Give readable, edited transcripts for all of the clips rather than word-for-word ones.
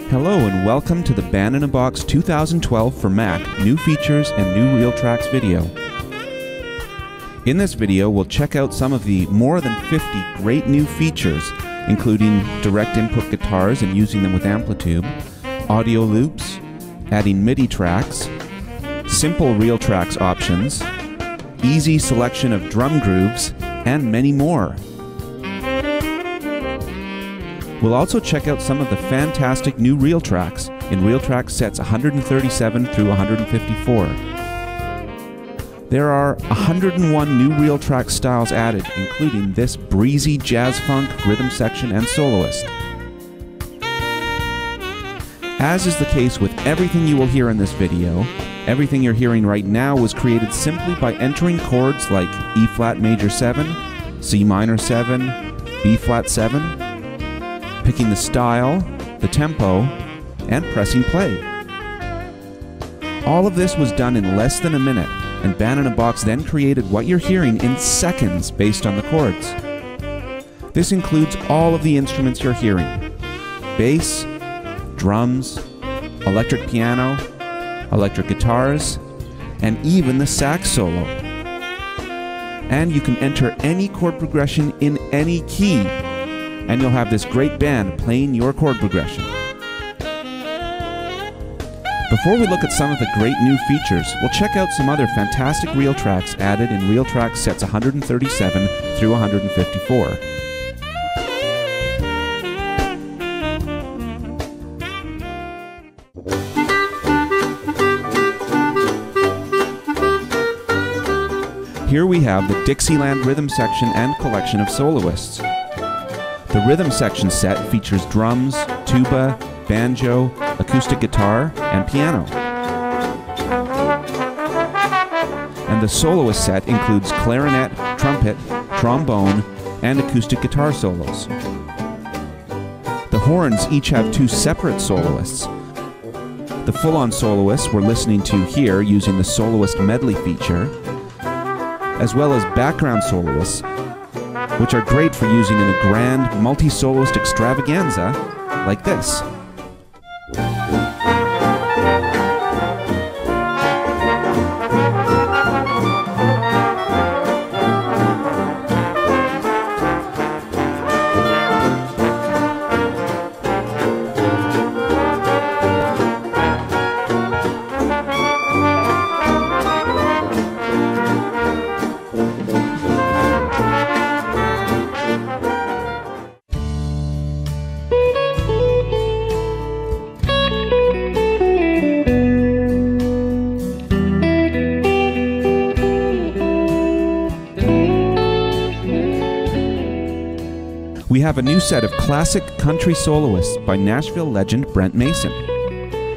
Hello and welcome to the Band in a Box 2012 for Mac New Features and New RealTracks video. In this video, we'll check out some of the more than 50 great new features, including direct input guitars and using them with AmpliTube, audio loops, adding MIDI tracks, simple RealTracks options, easy selection of DrumGrooves, and many more. We'll also check out some of the fantastic new RealTracks in RealTracks sets 137 through 154. There are 101 new RealTracks styles added, including this breezy jazz funk, rhythm section, and soloist. As is the case with everything you will hear in this video, everything you're hearing right now was created simply by entering chords like E flat major 7, C minor 7, B flat 7, picking the style, the tempo, and pressing play. All of this was done in less than a minute, and Band in a Box then created what you're hearing in seconds based on the chords. This includes all of the instruments you're hearing: bass, drums, electric piano, electric guitars, and even the sax solo. And you can enter any chord progression in any key, and you'll have this great band playing your chord progression. Before we look at some of the great new features, we'll check out some other fantastic RealTracks added in RealTracks sets 137 through 154. Here we have the Dixieland rhythm section and collection of soloists. The rhythm section set features drums, tuba, banjo, acoustic guitar, and piano. And the soloist set includes clarinet, trumpet, trombone, and acoustic guitar solos. The horns each have two separate soloists. The full-on soloists we're listening to here using the soloist medley feature, as well as background soloists, which are great for using in a grand multi-soloist extravaganza like this. We have a new set of classic country soloists by Nashville legend Brent Mason.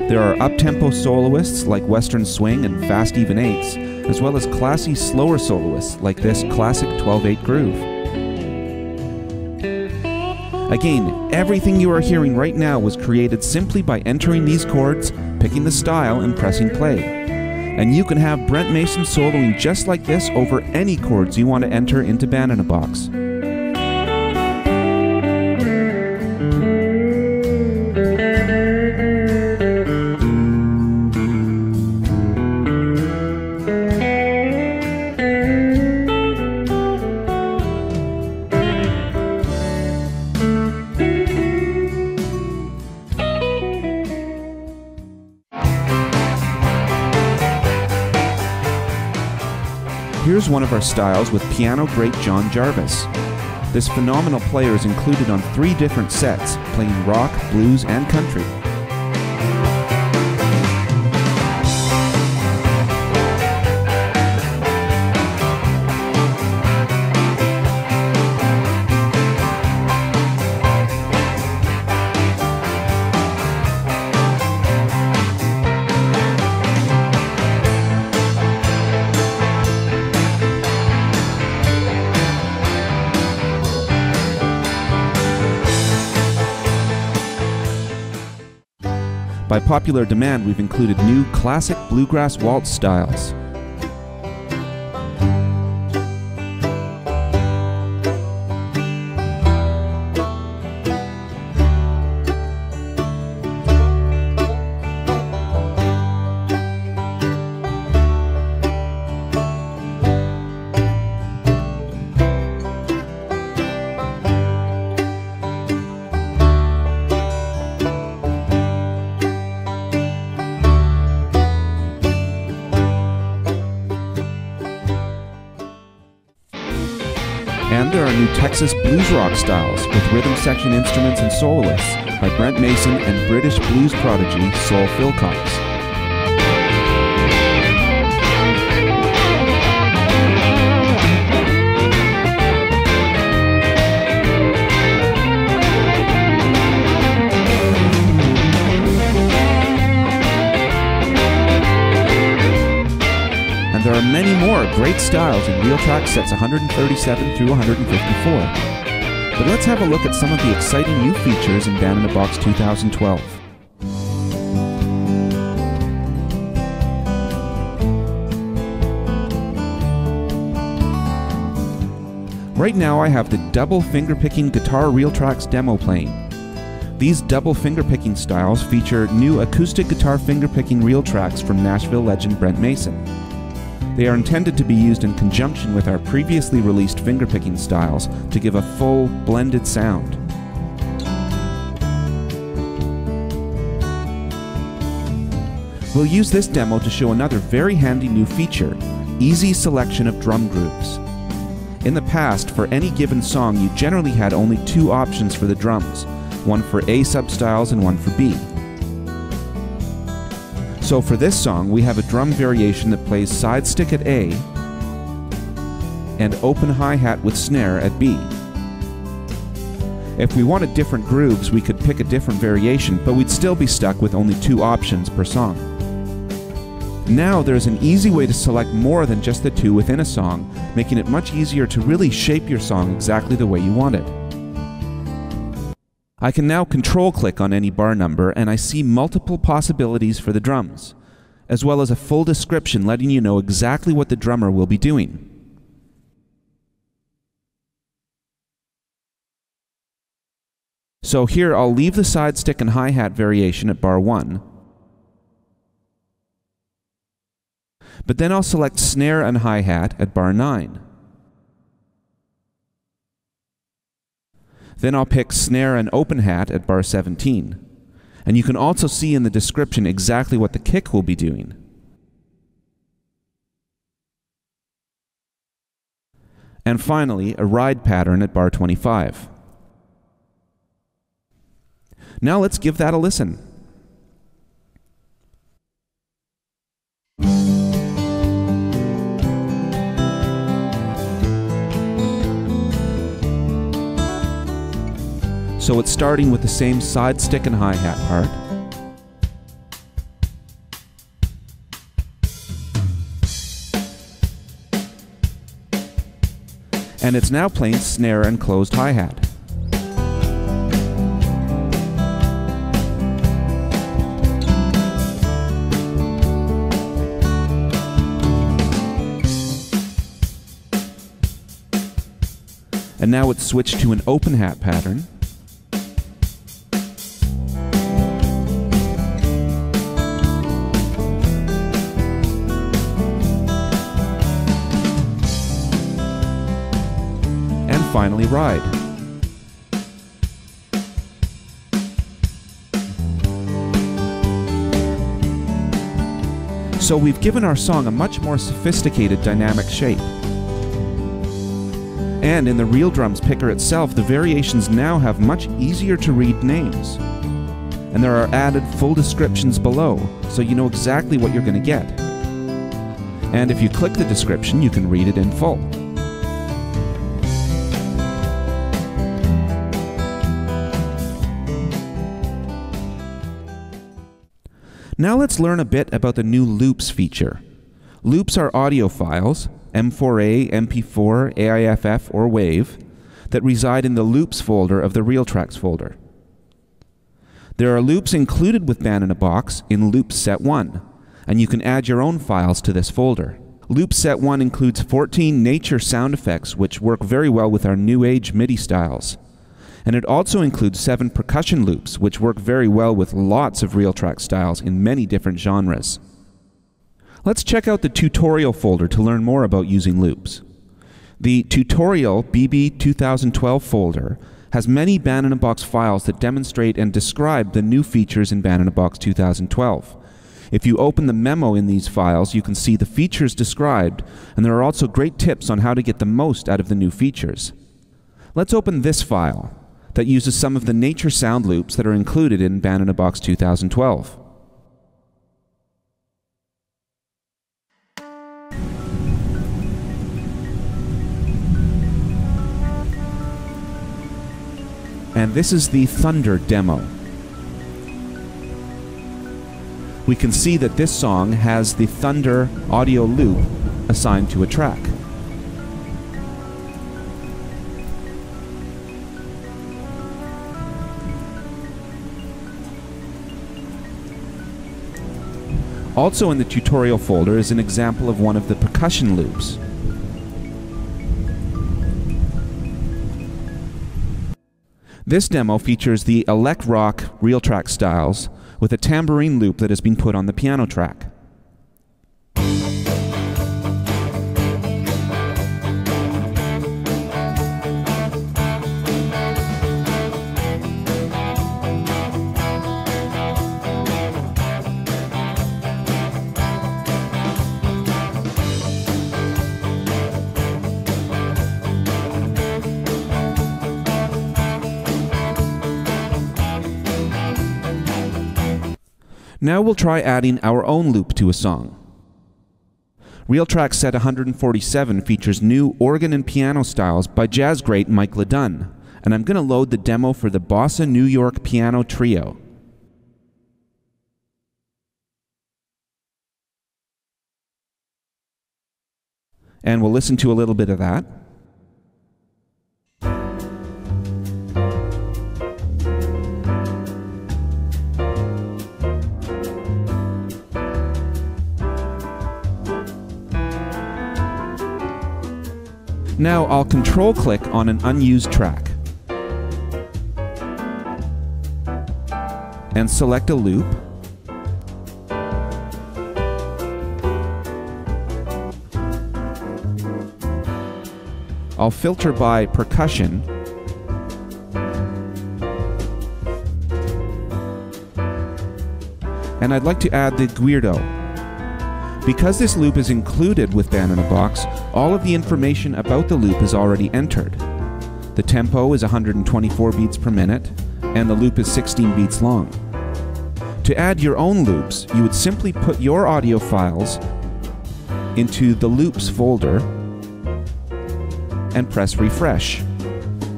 There are up-tempo soloists like Western Swing and Fast Even Eights, as well as classy slower soloists like this classic 12/8 groove. Again, everything you are hearing right now was created simply by entering these chords, picking the style, and pressing play. And you can have Brent Mason soloing just like this over any chords you want to enter into Band in a Box. Here's one of our styles with piano great John Jarvis. This phenomenal player is included on 3 different sets, playing rock, blues, and country. By popular demand, we've included new classic bluegrass waltz styles. new Texas blues rock styles with rhythm section instruments and soloists by Brent Mason and British blues prodigy Sol Philcox. There are many more great styles in RealTracks sets 137 through 154. But let's have a look at some of the exciting new features in Band in a Box 2012. Right now I have the double fingerpicking guitar RealTracks demo playing. These double fingerpicking styles feature new acoustic guitar fingerpicking RealTracks from Nashville legend Brent Mason. They are intended to be used in conjunction with our previously released fingerpicking styles to give a full, blended sound. We'll use this demo to show another very handy new feature, easy selection of drum grooves. In the past, for any given song, you generally had only two options for the drums, one for A substyles and one for B. So for this song, we have a drum variation that plays side stick at A and open hi-hat with snare at B. If we wanted different grooves, we could pick a different variation, but we'd still be stuck with only two options per song. Now there's an easy way to select more than just the two within a song, making it much easier to really shape your song exactly the way you want it. I can now control-click on any bar number and I see multiple possibilities for the drums, as well as a full description letting you know exactly what the drummer will be doing. So here I'll leave the side stick and hi-hat variation at bar 1, but then I'll select snare and hi-hat at bar 9. Then I'll pick snare and open hat at bar 17. And you can also see in the description exactly what the kick will be doing. And finally, a ride pattern at bar 25. Now let's give that a listen. So it's starting with the same side stick and hi-hat part. And it's now playing snare and closed hi-hat. And now it's switched to an open hat pattern. Finally ride. So we've given our song a much more sophisticated dynamic shape. And in the Real Drums picker itself, the variations now have much easier to read names. And there are added full descriptions below, so you know exactly what you're going to get. And if you click the description, you can read it in full. Now let's learn a bit about the new loops feature. Loops are audio files, M4A, MP4, AIFF, or WAV, that reside in the loops folder of the RealTracks folder. There are loops included with Band in a Box in Loops Set 1, and you can add your own files to this folder. Loops Set 1 includes 14 nature sound effects which work very well with our new age MIDI styles. And it also includes 7 percussion loops, which work very well with lots of RealTracks styles in many different genres. Let's check out the tutorial folder to learn more about using loops. The Tutorial BB 2012 folder has many Band in a Box files that demonstrate and describe the new features in Band in a Box 2012. If you open the memo in these files, you can see the features described, and there are also great tips on how to get the most out of the new features. Let's open this file that uses some of the nature sound loops that are included in Band in a Box 2012. And this is the Thunder demo. We can see that this song has the Thunder audio loop assigned to a track. Also in the tutorial folder is an example of one of the percussion loops. This demo features the elect rock RealTracks styles with a tambourine loop that has been put on the piano track. Now we'll try adding our own loop to a song. RealTracks set 147 features new organ and piano styles by jazz great Mike LeDunn, and I'm going to load the demo for the Bossa New York Piano Trio. And we'll listen to a little bit of that. Now I'll control-click on an unused track and select a loop. I'll filter by percussion and I'd like to add the guido. Because this loop is included with Band in a Box, all of the information about the loop is already entered. The tempo is 124 beats per minute, and the loop is 16 beats long. To add your own loops, you would simply put your audio files into the loops folder and press refresh,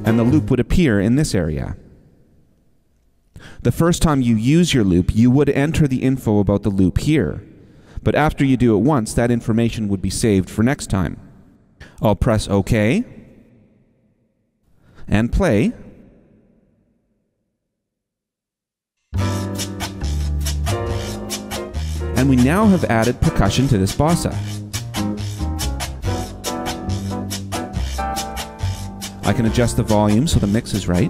and the loop would appear in this area. The first time you use your loop, you would enter the info about the loop here. But after you do it once, that information would be saved for next time. I'll press OK and play. And we now have added percussion to this bossa. I can adjust the volume so the mix is right.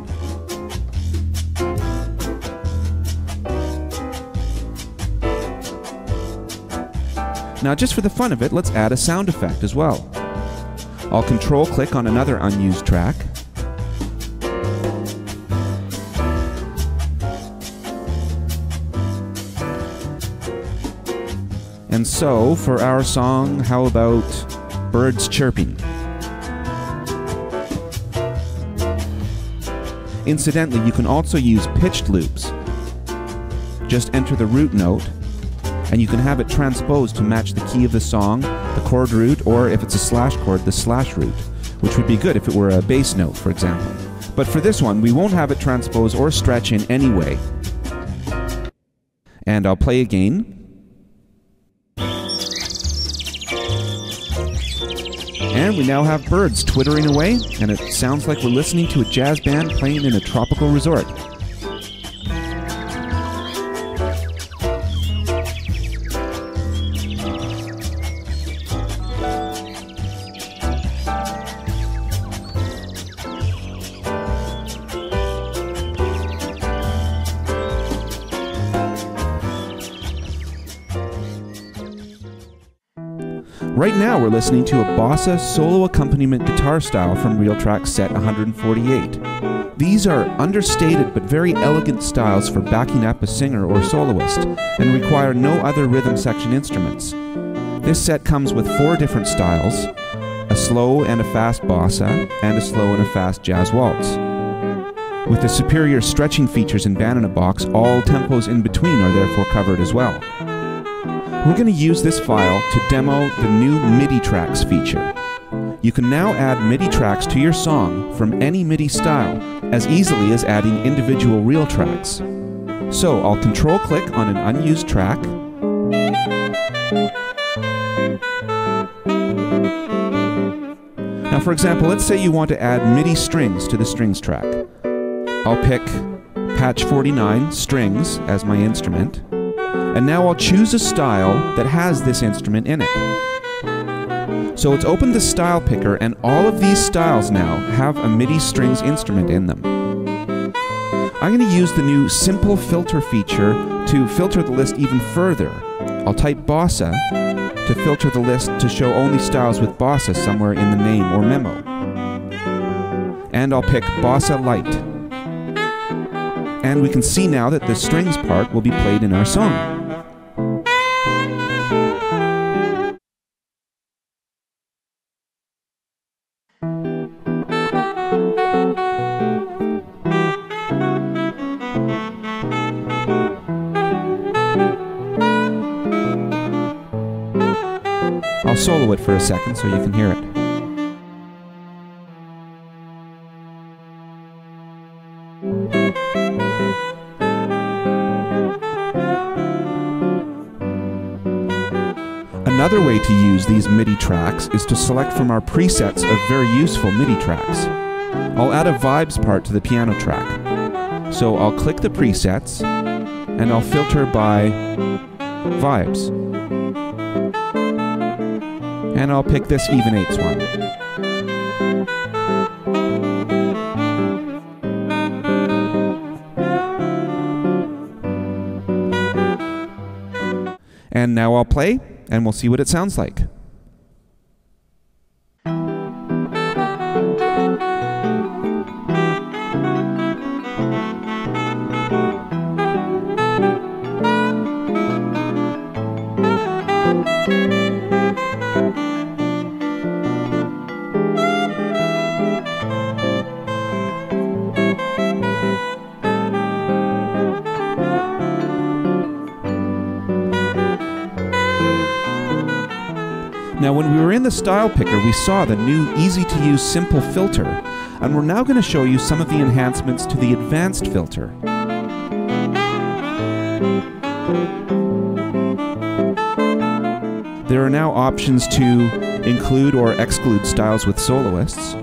Now, just for the fun of it, let's add a sound effect as well. I'll control-click on another unused track. And so, for our song, how about birds chirping? Incidentally, you can also use pitched loops. Just enter the root note, and you can have it transposed to match the key of the song, the chord root, or if it's a slash chord, the slash root, which would be good if it were a bass note, for example. But for this one, we won't have it transpose or stretch in any way. And I'll play again. And we now have birds twittering away, and it sounds like we're listening to a jazz band playing in a tropical resort. Right now we're listening to a bossa solo accompaniment guitar style from RealTracks set 148. These are understated but very elegant styles for backing up a singer or soloist and require no other rhythm section instruments. This set comes with 4 different styles, a slow and a fast bossa, and a slow and a fast jazz waltz. With the superior stretching features in Band in a Box, all tempos in between are therefore covered as well. We're going to use this file to demo the new MIDI tracks feature. You can now add MIDI tracks to your song from any MIDI style as easily as adding individual RealTracks. So I'll control-click on an unused track, now for example, let's say you want to add MIDI strings to the strings track. I'll pick patch 49, strings, as my instrument, and now I'll choose a style that has this instrument in it. So it's opened the style picker, and all of these styles now have a MIDI strings instrument in them. I'm going to use the new simple filter feature to filter the list even further. I'll type bossa to filter the list to show only styles with bossa somewhere in the name or memo. And I'll pick bossa light. And we can see now that the strings part will be played in our song. I'll solo it for a second so you can hear it. Another way to use these MIDI tracks is to select from our presets of very useful MIDI tracks. I'll add a vibes part to the piano track. So I'll click the presets and I'll filter by vibes. And I'll pick this even eighths one. And now I'll play, and we'll see what it sounds like. Now when we were in the style picker, we saw the new easy-to-use simple filter, and we're now going to show you some of the enhancements to the advanced filter. There are now options to include or exclude styles with soloists,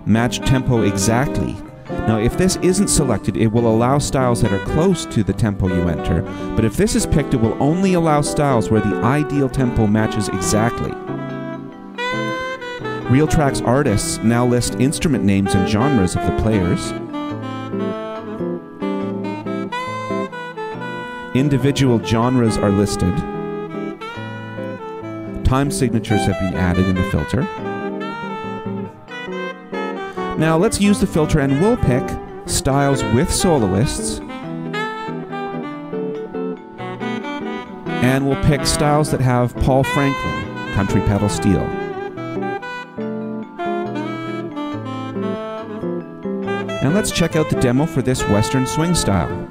match tempo exactly. Now if this isn't selected, it will allow styles that are close to the tempo you enter, but if this is picked, it will only allow styles where the ideal tempo matches exactly. RealTracks artists now list instrument names and genres of the players. Individual genres are listed. Time signatures have been added in the filter. Now let's use the filter and we'll pick styles with soloists, and we'll pick styles that have Paul Franklin, country pedal steel. And let's check out the demo for this Western swing style.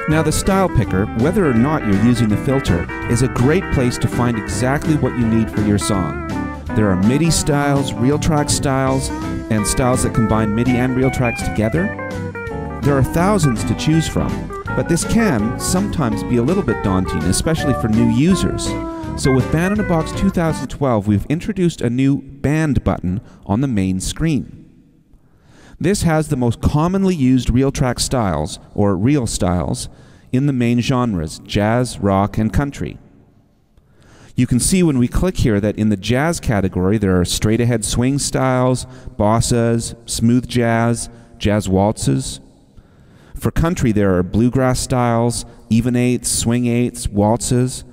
Now the style picker, whether or not you're using the filter, is a great place to find exactly what you need for your song. There are MIDI styles, RealTracks styles, and styles that combine MIDI and RealTracks together. There are thousands to choose from, but this can sometimes be a little bit daunting, especially for new users. So with Band in a Box 2012, we've introduced a new Band button on the main screen. This has the most commonly used RealTracks styles, or real styles, in the main genres, jazz, rock, and country. You can see when we click here that in the jazz category there are straight-ahead swing styles, bossas, smooth jazz, jazz waltzes. For country there are bluegrass styles, even eighths, swing eighths, waltzes,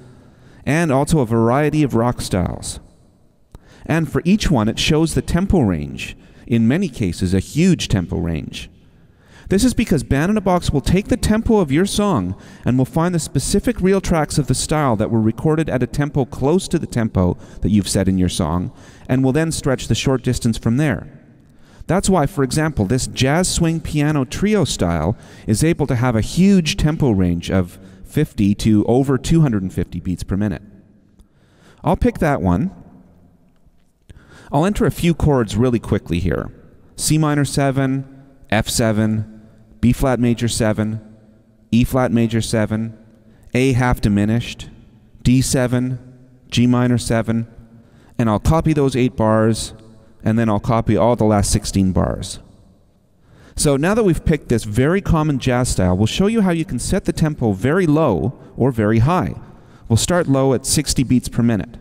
and also a variety of rock styles. And for each one it shows the tempo range, in many cases a huge tempo range. This is because Band in a Box will take the tempo of your song and will find the specific RealTracks of the style that were recorded at a tempo close to the tempo that you've set in your song, and will then stretch the short distance from there. That's why, for example, this jazz swing piano trio style is able to have a huge tempo range of 50 to over 250 beats per minute. I'll pick that one. I'll enter a few chords really quickly here. C minor 7, F7, B flat major 7, E flat major 7, A half diminished, D7, G minor 7, and I'll copy those 8 bars, and then I'll copy all the last 16 bars. So now that we've picked this very common jazz style, we'll show you how you can set the tempo very low or very high. We'll start low at 60 beats per minute.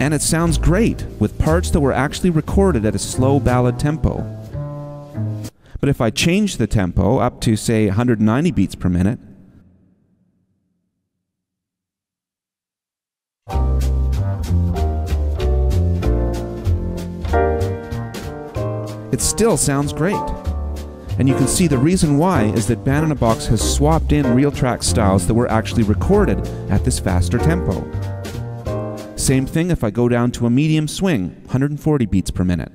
And it sounds great, with parts that were actually recorded at a slow ballad tempo. But if I change the tempo up to, say, 190 beats per minute, it still sounds great. And you can see the reason why is that Band in a Box has swapped in RealTracks styles that were actually recorded at this faster tempo. Same thing if I go down to a medium swing, 140 beats per minute.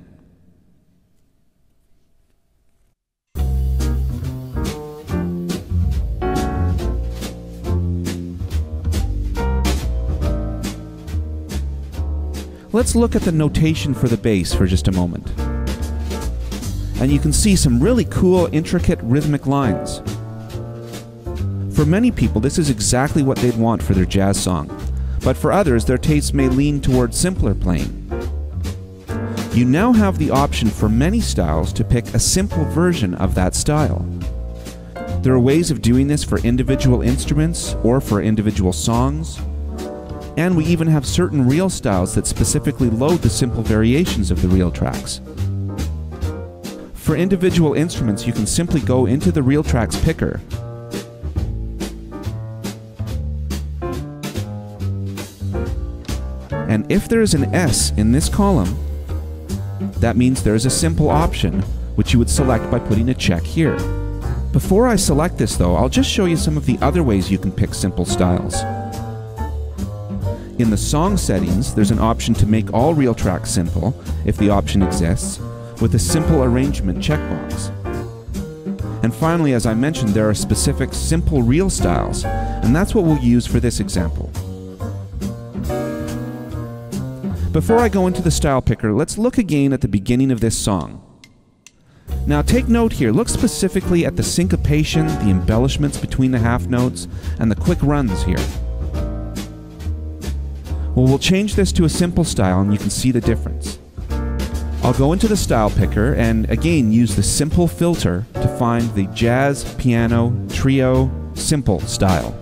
Let's look at the notation for the bass for just a moment. And you can see some really cool, intricate rhythmic lines. For many people, this is exactly what they'd want for their jazz song. But for others, their tastes may lean towards simpler playing. You now have the option for many styles to pick a simple version of that style. There are ways of doing this for individual instruments or for individual songs, and we even have certain reel styles that specifically load the simple variations of the RealTracks. For individual instruments, you can simply go into the RealTracks picker and if there is an S in this column, that means there is a simple option, which you would select by putting a check here. Before I select this though, I'll just show you some of the other ways you can pick simple styles. In the song settings, there's an option to make all RealTracks simple, if the option exists, with a simple arrangement checkbox. And finally, as I mentioned, there are specific simple reel styles, and that's what we'll use for this example. Before I go into the style picker, let's look again at the beginning of this song. Now take note here, look specifically at the syncopation, the embellishments between the half notes, and the quick runs here. Well, we'll change this to a simple style and you can see the difference. I'll go into the style picker and again use the simple filter to find the jazz, piano, trio, simple style.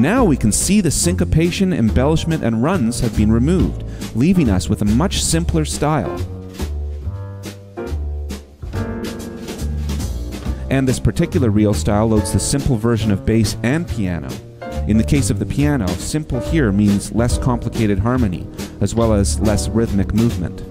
Now we can see the syncopation, embellishment, and runs have been removed, leaving us with a much simpler style. And this particular reel style loads the simple version of bass and piano. In the case of the piano, simple here means less complicated harmony, as well as less rhythmic movement.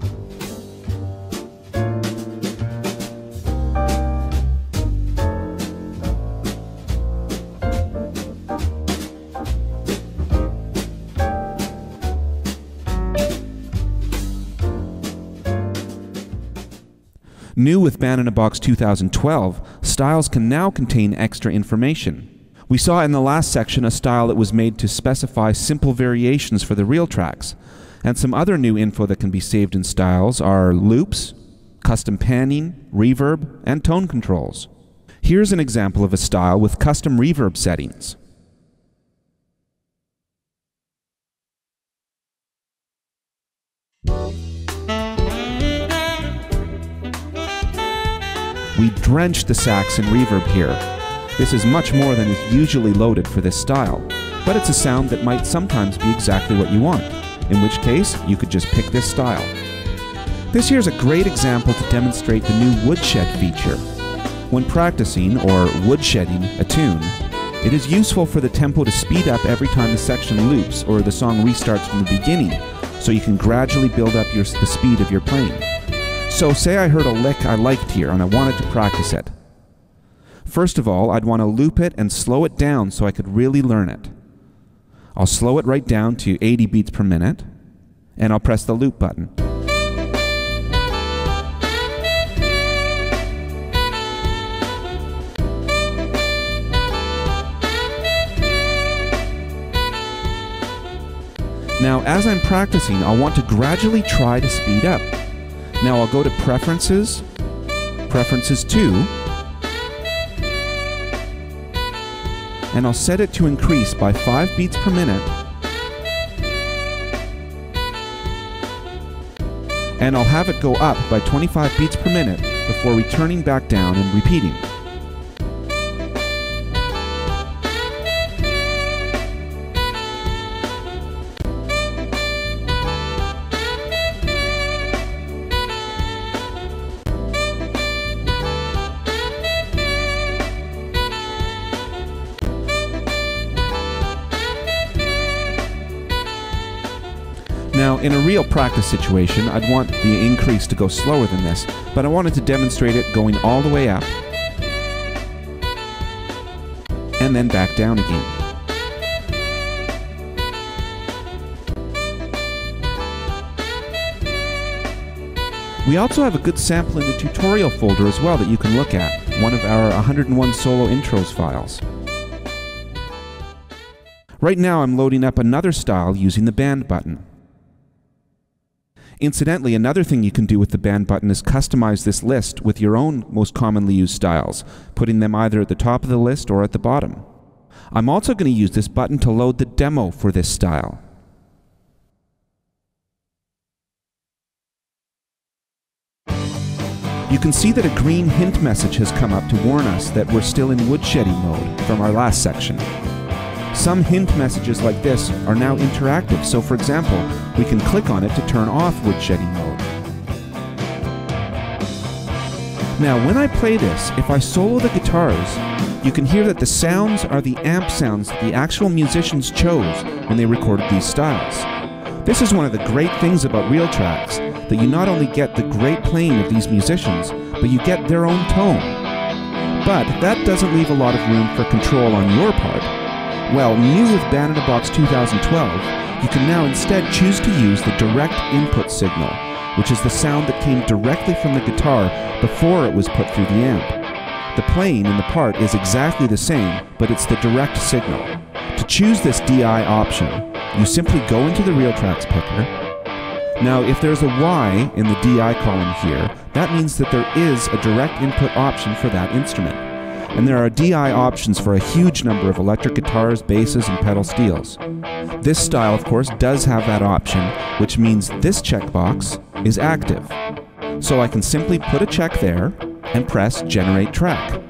New with Band in a Box 2012, styles can now contain extra information. We saw in the last section a style that was made to specify simple variations for the RealTracks, and some other new info that can be saved in styles are loops, custom panning, reverb, and tone controls. Here's an example of a style with custom reverb settings. We drenched the sax in reverb here. This is much more than is usually loaded for this style, but it's a sound that might sometimes be exactly what you want, in which case you could just pick this style. This here is a great example to demonstrate the new woodshed feature. When practicing or woodshedding a tune, it is useful for the tempo to speed up every time the section loops or the song restarts from the beginning, so you can gradually build up the speed of your playing. So say I heard a lick I liked here and I wanted to practice it. First of all, I'd want to loop it and slow it down so I could really learn it. I'll slow it right down to 80 beats per minute, and I'll press the loop button. Now, as I'm practicing, I'll want to gradually try to speed up. Now I'll go to Preferences, Preferences 2, and I'll set it to increase by 5 beats per minute, and I'll have it go up by 25 beats per minute before returning back down and repeating. Now, in a real practice situation, I'd want the increase to go slower than this, but I wanted to demonstrate it going all the way up and then back down again. We also have a good sample in the tutorial folder as well that you can look at, one of our 101 solo intros files. Right now I'm loading up another style using the band button. Incidentally, another thing you can do with the band button is customize this list with your own most commonly used styles, putting them either at the top of the list or at the bottom. I'm also going to use this button to load the demo for this style. You can see that a green hint message has come up to warn us that we're still in woodshedding mode from our last section. Some hint messages like this are now interactive, so for example, we can click on it to turn off woodshedding mode. Now when I play this, if I solo the guitars, you can hear that the sounds are the amp sounds that the actual musicians chose when they recorded these styles. This is one of the great things about RealTracks, that you not only get the great playing of these musicians, but you get their own tone. But that doesn't leave a lot of room for control on your part. Well, new with Band in a Box 2012, you can now instead choose to use the direct input signal, which is the sound that came directly from the guitar before it was put through the amp. The playing in the part is exactly the same, but it's the direct signal. To choose this DI option, you simply go into the RealTracks picker. Now, if there's a Y in the DI column here, that means that there is a direct input option for that instrument. And there are DI options for a huge number of electric guitars, basses, and pedal steels. This style, of course, does have that option, which means this checkbox is active. So I can simply put a check there and press Generate Track.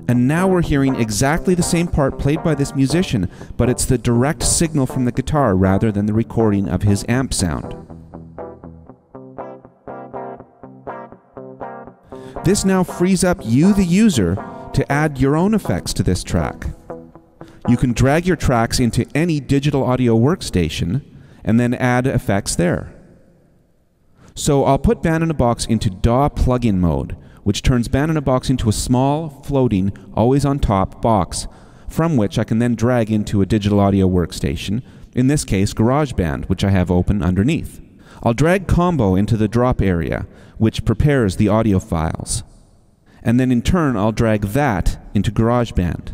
And now we're hearing exactly the same part played by this musician, but it's the direct signal from the guitar rather than the recording of his amp sound. This now frees up you, the user, to add your own effects to this track. You can drag your tracks into any digital audio workstation and then add effects there. So I'll put Band in a Box into DAW plugin mode, which turns Band in a Box into a small, floating, always on top box, from which I can then drag into a digital audio workstation. in this case Garageband, which I have open underneath. I'll drag Combo into the drop area, which prepares the audio files. And then in turn, I'll drag that into Garageband.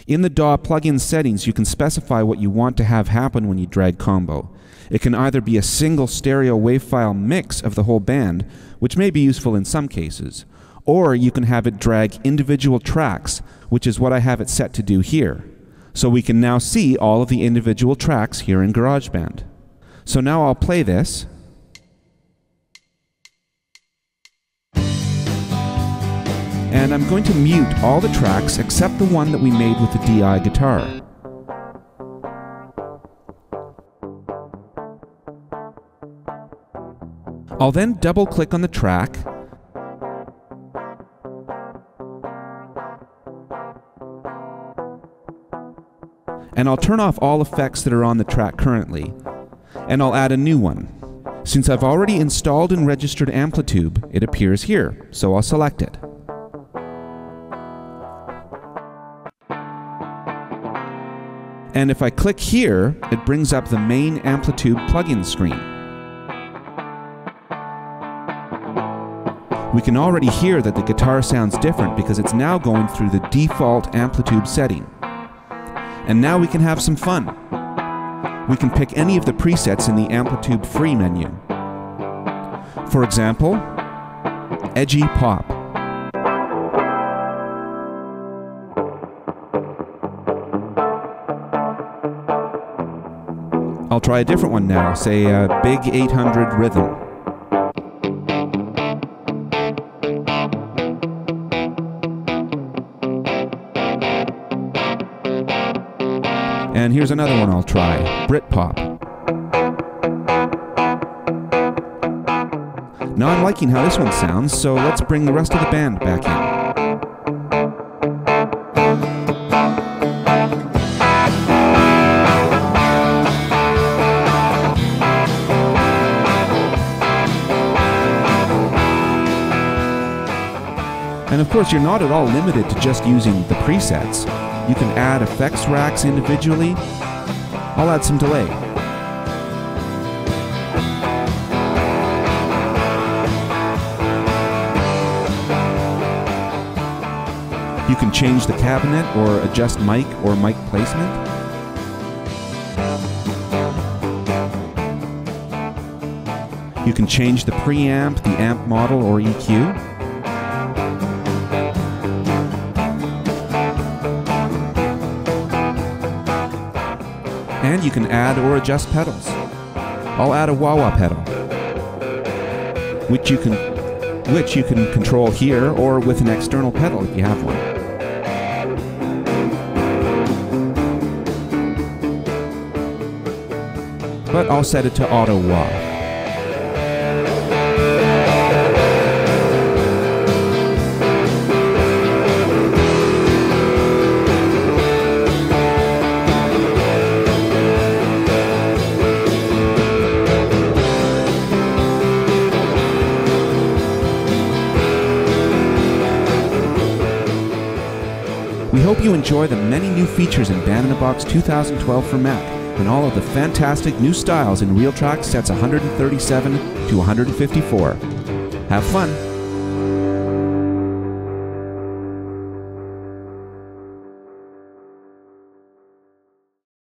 In the DAW plugin settings, you can specify what you want to have happen when you drag Combo. It can either be a single stereo wave file mix of the whole band, which may be useful in some cases, or you can have it drag individual tracks, which is what I have it set to do here. So we can now see all of the individual tracks here in Garageband. So now I'll play this. And I'm going to mute all the tracks except the one that we made with the DI guitar. I'll then double-click on the track and I'll turn off all effects that are on the track currently, and I'll add a new one. Since I've already installed and registered AmpliTube, it appears here, so I'll select it. And if I click here, it brings up the main AmpliTube plugin screen. We can already hear that the guitar sounds different because it's now going through the default AmpliTube setting. And now we can have some fun. We can pick any of the presets in the AmpliTube free menu. For example, Edgy Pop. I'll try a different one now, say a Big 800 Rhythm. And here's another one I'll try, Britpop. Now I'm liking how this one sounds, so let's bring the rest of the band back in. And of course, you're not at all limited to just using the presets. You can add effects racks individually. I'll add some delay. You can change the cabinet or adjust mic or mic placement. You can change the preamp, the amp model, or EQ. And you can add or adjust pedals. I'll add a wah-wah pedal, which you can control here or with an external pedal if you have one. But I'll set it to auto wah. We hope you enjoy the many new features in Band in a Box 2012 for Mac, and all of the fantastic new styles in RealTracks sets 137 to 154. Have fun!